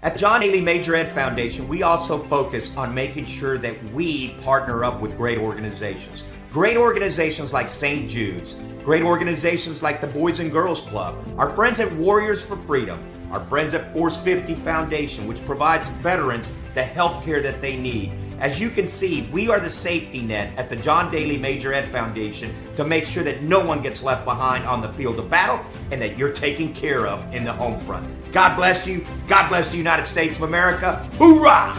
At John Daly Major Ed Foundation, we also focus on making sure that we partner up with great organizations. Great organizations like St. Jude's, great organizations like the Boys and Girls Club, our friends at Warriors for Freedom, our friends at Force 50 Foundation, which provides veterans the health care that they need. As you can see, we are the safety net at the John Daly Major Ed Foundation to make sure that no one gets left behind on the field of battle and that you're taken care of in the home front. God bless you. God bless the United States of America. Hoorah!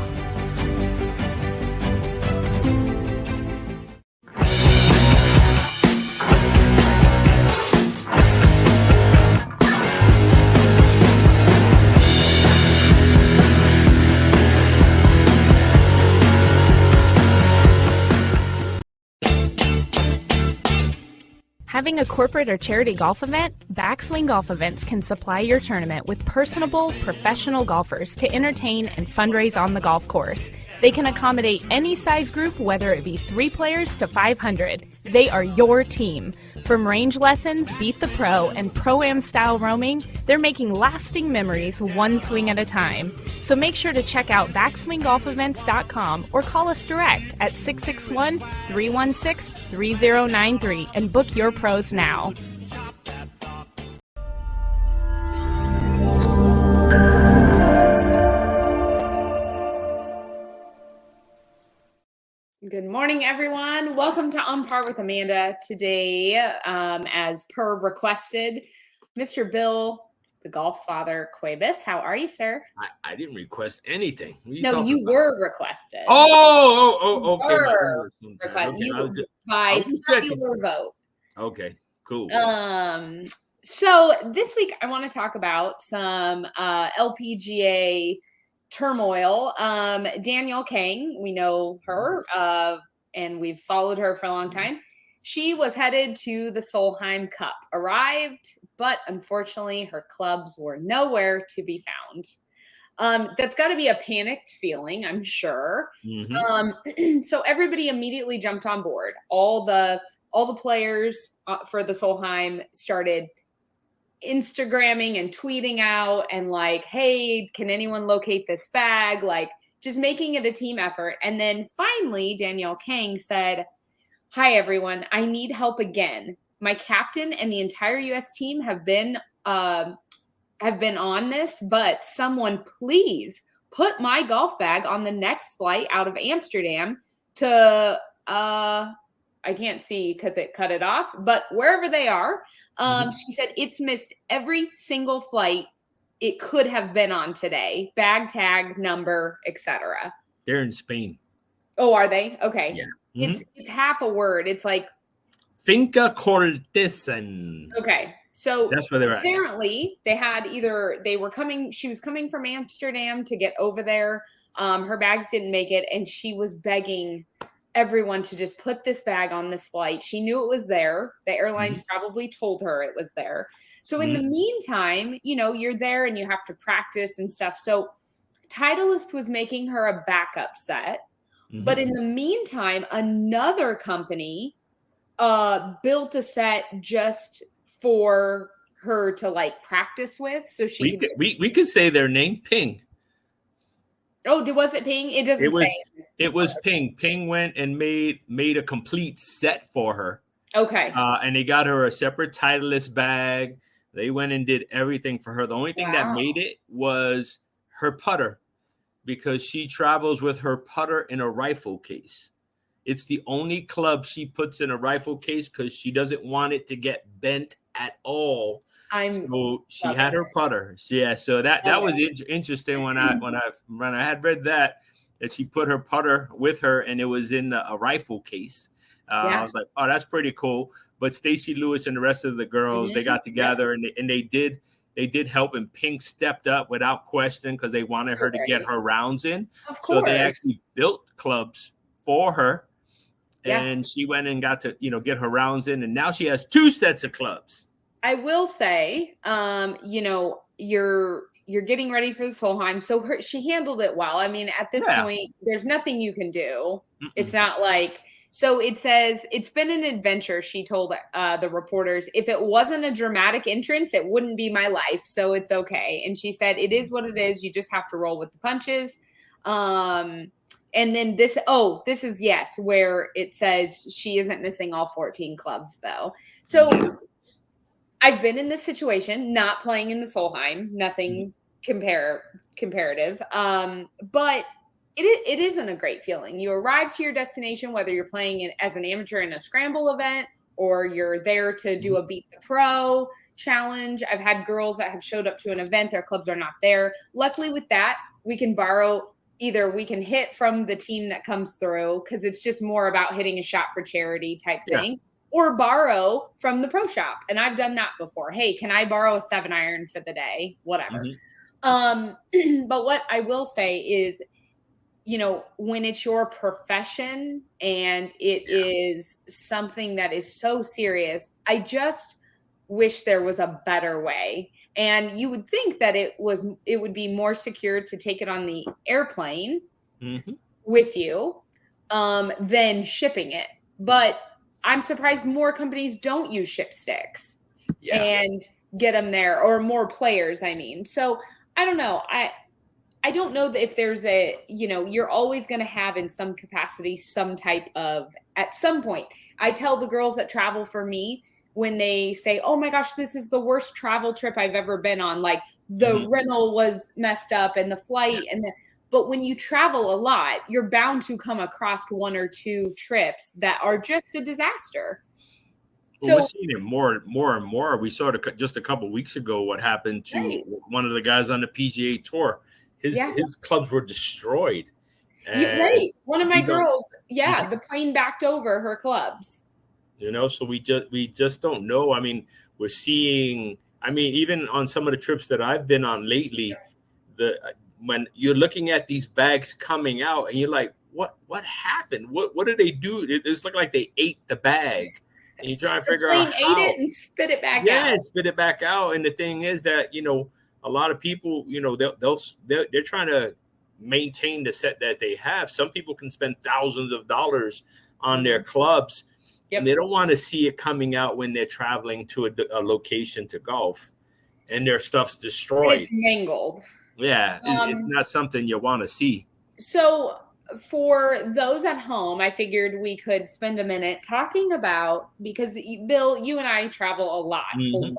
Having a corporate or charity golf event? Backswing Golf Events can supply your tournament with personable, professional golfers to entertain and fundraise on the golf course. They can accommodate any size group, whether it be 3 players to 500. They are your team. From range lessons, Beat the Pro, and Pro-Am style roaming, they're making lasting memories one swing at a time. So make sure to check out backswinggolfevents.com or call us direct at 661-316-3093 and book your pros now. Good morning, everyone. Welcome to On Par with Amanda. Today, as per requested, Mr. Bill, the golf father, Cuevas. How are you, sir? I didn't request anything. No, you were requested. Okay. By popular vote. Okay, cool. So this week I want to talk about some LPGA turmoil. Danielle Kang, we know her, and we've followed her for a long time. She was headed to the Solheim Cup, arrived, but unfortunately her clubs were nowhere to be found. That's got to be a panicked feeling, I'm sure. Mm-hmm. So everybody immediately jumped on board. All the players for the Solheim started Instagramming and tweeting out and like, hey, can anyone locate this bag? Like just making it a team effort. And then finally, Danielle Kang said, hi, everyone. I need help again. My captain and the entire U.S. team have been on this, but someone please put my golf bag on the next flight out of Amsterdam to, I can't see because it cut it off, but wherever they are. She said it's missed every single flight it could have been on today. Bag, tag, number, etc. They're in Spain. Oh, are they? Okay. Yeah. Mm-hmm. It's half a word. It's like Finca Cortesen. Okay. So that's where they're at. Apparently she was coming from Amsterdam to get over there. Her bags didn't make it, and she was begging everyone to just put this bag on this flight. She knew it was there. The airlines probably told her it was there. So in the meantime, you're there and you have to practice and stuff. So Titleist was making her a backup set. But in the meantime, another company built a set just for her to like practice with. So we could say their name, Ping. Oh, was it Ping? It doesn't say. It was Ping. Ping went and made a complete set for her. Okay. And they got her a separate Titleist bag. They went and did everything for her. The only thing that made it was her putter, because she travels with her putter in a rifle case. It's the only club she puts in a rifle case because she doesn't want it to get bent at all. So she had her putter. Yeah, so that was interesting when I had read that she put her putter with her and it was in a rifle case. I was like, oh, that's pretty cool. But Stacey Lewis and the rest of the girls, they got together and they did help, and Pink stepped up without question because they wanted her to get her rounds in. Of course. So they actually built clubs for her, and she went and got to get her rounds in, and now she has 2 sets of clubs. I will say, you're getting ready for the Solheim, so she handled it well. I mean, at this point, there's nothing you can do. It's not like So it says, it's been an adventure, she told the reporters. If it wasn't a dramatic entrance, it wouldn't be my life. So it's okay. And she said, it is what it is. You just have to roll with the punches. And then this is, yes, where it says she isn't missing all 14 clubs, though. So I've been in this situation, not playing in the Solheim, nothing comparative. But it isn't a great feeling. You arrive to your destination, whether you're playing as an amateur in a scramble event or you're there to do a Beat the Pro challenge. I've had girls that have showed up to an event, their clubs are not there. Luckily with that, we can borrow, either we can hit from the team that comes through, because it's just more about hitting a shot for charity type thing, or borrow from the pro shop. And I've done that before. Hey, can I borrow a 7-iron for the day? Whatever. But what I will say is, you know, when it's your profession and it is something that is so serious, I just wish there was a better way. And you would think that it would be more secure to take it on the airplane with you than shipping it. But I'm surprised more companies don't use ship sticks and get them there, or more players, I mean. So I don't know. I don't know that if there's a, you know, you're always going to have in some capacity some type of, at some point, I tell the girls that travel for me, when they say, oh my gosh, this is the worst travel trip I've ever been on. Like the rental was messed up and the flight but when you travel a lot, you're bound to come across one or two trips that are just a disaster. Well, we're seeing it more and more. We saw it just a couple of weeks ago, what happened to one of the guys on the PGA Tour. His clubs were destroyed. One of my girls, the plane backed over her clubs. You know, so we just don't know. I mean, we're seeing, I mean, even on some of the trips that I've been on lately, when you're looking at these bags coming out and you're like, what happened? What did they do? It's like they ate the bag. And you try to figure out how. Ate it and spit it back out. Yeah, spit it back out. And the thing is that, you know, a lot of people, you know, they're trying to maintain the set that they have. Some people can spend thousands of dollars on their clubs. And they don't want to see it coming out when they're traveling to a location to golf and their stuff's destroyed. It's mangled. Yeah, it's not something you want to see. So for those at home, I figured we could spend a minute talking about, because Bill, you and I travel a lot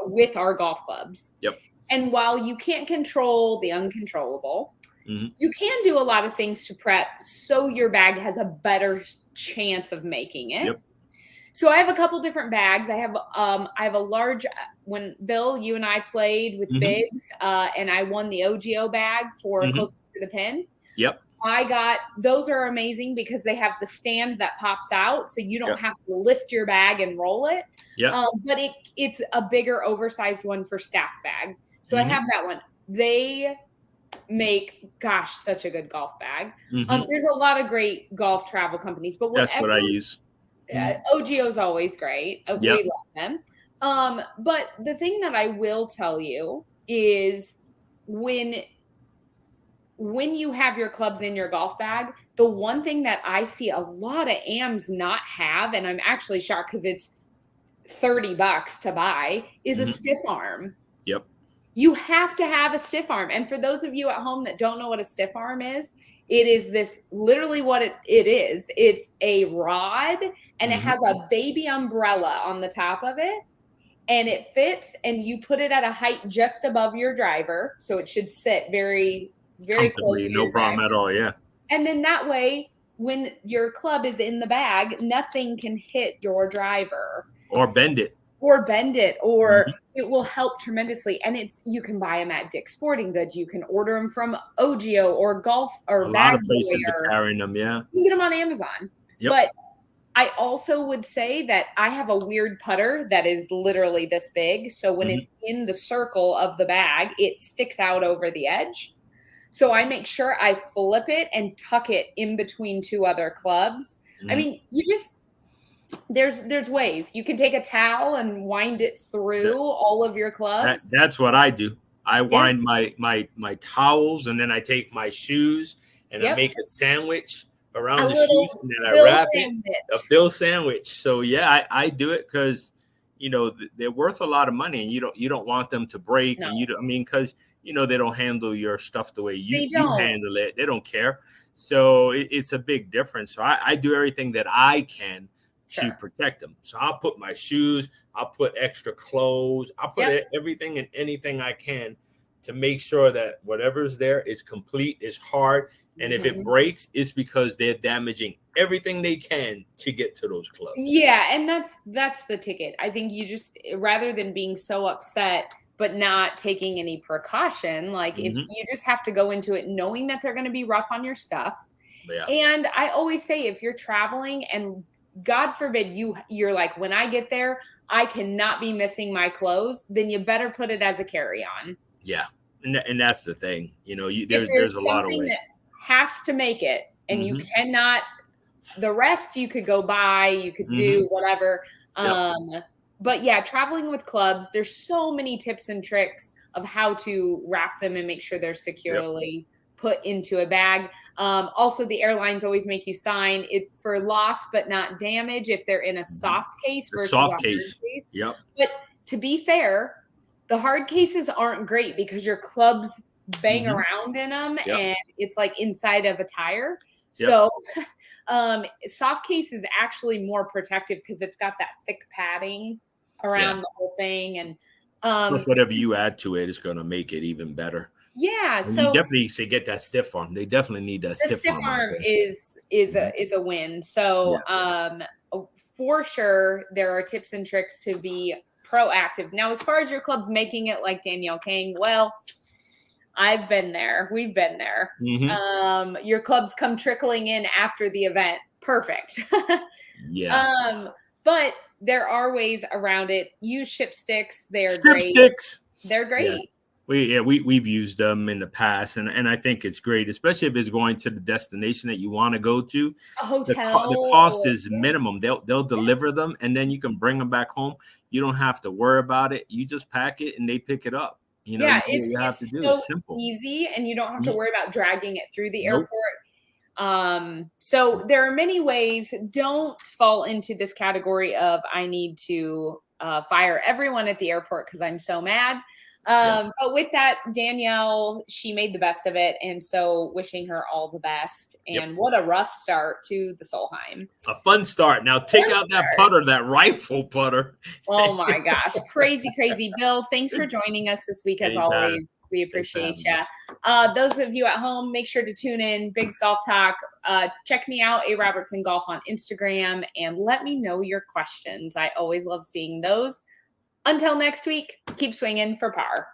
with our golf clubs. Yep. And while you can't control the uncontrollable, you can do a lot of things to prep so your bag has a better chance of making it. Yep. So I have a couple different bags. I have a large, when Bill, you and I played with Biggs, and I won the OGO bag for closest to the pin. Yep. Those are amazing because they have the stand that pops out, so you don't have to lift your bag and roll it. Yeah. But it's a bigger, oversized one for staff bag. So I have that one. They make, such a good golf bag. There's a lot of great golf travel companies, but that's what I use. OGO is always great. We love them. But the thing that I will tell you is when you have your clubs in your golf bag, the one thing that I see a lot of AMs not have, and I'm actually shocked because it's $30 to buy, is a stiff arm. Yep. You have to have a stiff arm. And for those of you at home that don't know what a stiff arm is, it is this literally what it is. It's a rod and it has a baby umbrella on the top of it, and it fits, and you put it at a height just above your driver. So it should sit very, very close to no problem at all. Yeah. And then that way, when your club is in the bag, nothing can hit your driver or bend it. Or it will help tremendously. And you can buy them at Dick's Sporting Goods. You can order them from OGO or Golf or a lot of places are carrying them. Yeah, you can get them on Amazon. Yep. But I also would say that I have a weird putter that is literally this big. So when it's in the circle of the bag, it sticks out over the edge. So I make sure I flip it and tuck it in between two other clubs. I mean, there's ways. You can take a towel and wind it through all of your clubs. That's what I do. I wind my towels, and then I take my shoes and I make a sandwich around A the little shoes, and then I Bill wrap sandwich. it, a bill sandwich. So yeah, I do it because they're worth a lot of money, and you don't want them to break, No, and because they don't handle your stuff the way they you don't. handle it. They don't care. So it's a big difference. So I do everything that I can to Sure. protect them. So I'll put my shoes, I'll put extra clothes, I'll put Yep. everything and anything I can to make sure that whatever's there is complete, is hard. And if it breaks, it's because they're damaging everything they can to get to those clubs. Yeah, and that's the ticket. I think you just, rather than being so upset but not taking any precaution, like if you just have to go into it knowing that they're going to be rough on your stuff. Yeah. And I always say, if you're traveling and God forbid you're like, when I get there, I cannot be missing my clothes, then you better put it as a carry-on. Yeah. And that's the thing. If there's a lot of ways. That has to make it, and you cannot, the rest you could go buy, you could do whatever. Yep. But yeah, traveling with clubs, there's so many tips and tricks of how to wrap them and make sure they're securely put into a bag. Also, the airlines always make you sign it for loss but not damage if they're in a soft case versus a hard case. Yep. But to be fair, the hard cases aren't great because your clubs bang around in them and it's like inside of a tire. Yep. So soft case is actually more protective because it's got that thick padding around the whole thing. And plus whatever you add to it is going to make it even better. Yeah, and so you definitely should get that stiff arm. They definitely need that stiff arm. is a win. So for sure, there are tips and tricks to be proactive. Now, as far as your club's making it like Danielle King, well, I've been there. We've been there. Your clubs come trickling in after the event. Perfect. But there are ways around it. Use ship sticks. They're great. Sticks. They're great. We've used them in the past, and I think it's great, especially if it's going to the destination that you want to go to. A hotel. The cost is minimum. They'll deliver them, and then you can bring them back home. You don't have to worry about it. You just pack it, and they pick it up. It's so simple, easy, and you don't have to worry about dragging it through the airport. So there are many ways. Don't fall into this category of I need to fire everyone at the airport because I'm so mad. But with that, Danielle, she made the best of it. And so wishing her all the best. And what a rough start to the Solheim. A fun start. Now take out that putter, that rifle putter. Oh my gosh. Crazy. Bill, thanks for joining us this week. As always, we appreciate you. Those of you at home, make sure to tune in. Biggs Golf Talk. Check me out, A Robertson Golf on Instagram, and let me know your questions. I always love seeing those. Until next week, keep swinging for par.